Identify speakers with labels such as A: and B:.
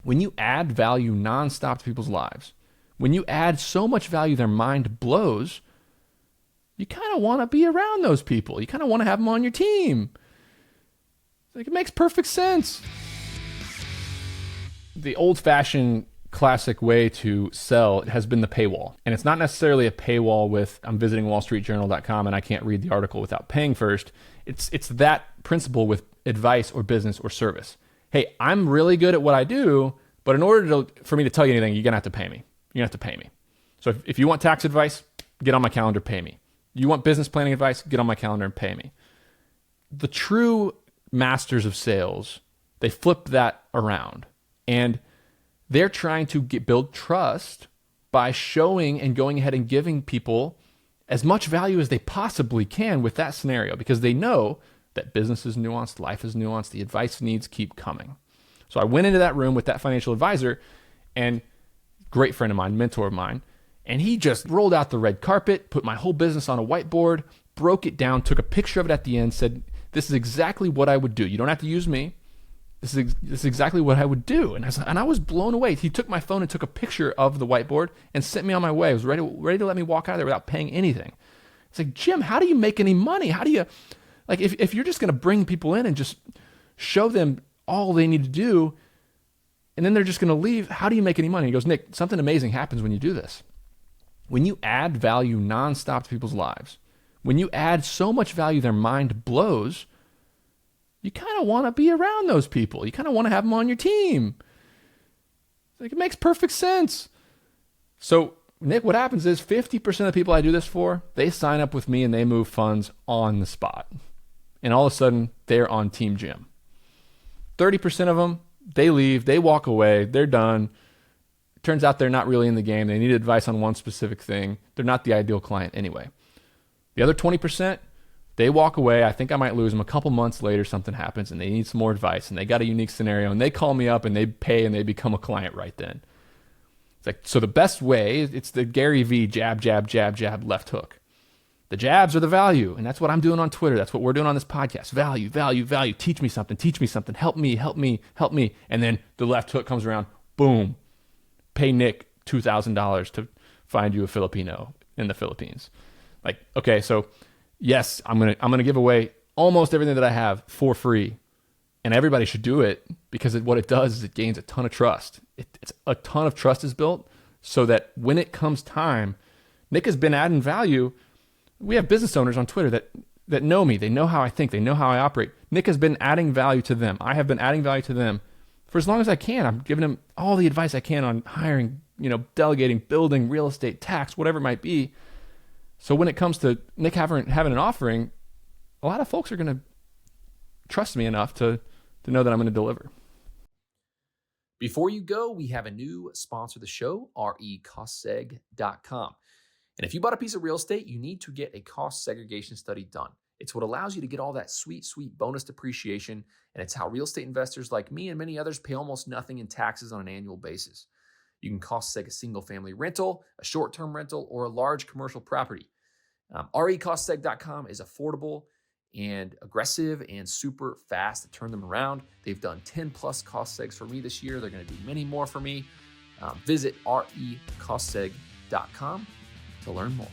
A: When you add value nonstop to people's lives, when you add so much value their mind blows, you kind of want to be around those people. You kind of want to have them on your team. Like, it makes perfect sense. The old-fashioned classic way to sell has been the paywall. And it's not necessarily a paywall with, I'm visiting wallstreetjournal.com and I can't read the article without paying first. It's that principle with advice or business or service. Hey, I'm really good at what I do, but in order for me to tell you anything, you're going to have to pay me. You're going to have to pay me. So if you want tax advice, get on my calendar, pay me. You want business planning advice, get on my calendar and pay me. The true masters of sales, they flip that around. And they're trying to build trust by showing and going ahead and giving people as much value as they possibly can with that scenario, because they know that business is nuanced, life is nuanced, the advice needs keep coming. So I went into that room with that financial advisor, and great friend of mine, mentor of mine, and he just rolled out the red carpet, put my whole business on a whiteboard, broke it down, took a picture of it at the end, said, this is exactly what I would do. You don't have to use me. This is exactly what I would do. And I was blown away. He took my phone and took a picture of the whiteboard and sent me on my way. He was ready to let me walk out of there without paying anything. It's like, Jim, how do you make any money? How do you, like, if you're just going to bring people in and just show them all they need to do, and then they're just going to leave, how do you make any money? He goes, Nick, something amazing happens when you do this. When you add value nonstop to people's lives, when you add so much value their mind blows, you kind of want to be around those people. You kind of want to have them on your team. Like, it makes perfect sense. So, Nick, what happens is 50% of the people I do this for, they sign up with me and they move funds on the spot. And all of a sudden, they're on Team Jim. 30% of them, they leave, they walk away, they're done. Turns out they're not really in the game. They need advice on one specific thing. They're not the ideal client anyway. The other 20%, they walk away. I think I might lose them. A couple months later, something happens and they need some more advice and they got a unique scenario and they call me up and they pay and they become a client right then. It's like, so the best way, it's the Gary V jab, jab, jab, jab, left hook. The jabs are the value, and that's what I'm doing on Twitter. That's what we're doing on this podcast. Value, value, value. Teach me something. Help me, help me, help me. And then the left hook comes around. Boom. Pay Nick $2,000 to find you a Filipino in the Philippines. Like, okay, so yes, I'm gonna give away almost everything that I have for free, and everybody should do it, because what it does is it gains a ton of trust. It's a ton of trust is built so that when it comes time, Nick has been adding value. We have business owners on Twitter that know me. They know how I think. They know how I operate. Nick has been adding value to them. I have been adding value to them for as long as I can. I'm giving them all the advice I can on hiring, delegating, building, real estate, tax, whatever it might be. So when it comes to Nick having an offering, a lot of folks are going to trust me enough to know that I'm going to deliver. Before you go, we have a new sponsor of the show, recostseg.com. And if you bought a piece of real estate, you need to get a cost segregation study done. It's what allows you to get all that sweet, sweet bonus depreciation, and it's how real estate investors like me and many others pay almost nothing in taxes on an annual basis. You can cost seg a single-family rental, a short-term rental, or a large commercial property. recostseg.com is affordable and aggressive and super fast to turn them around. They've done 10-plus cost segs for me this year. They're going to do many more for me. Visit recostseg.com to learn more.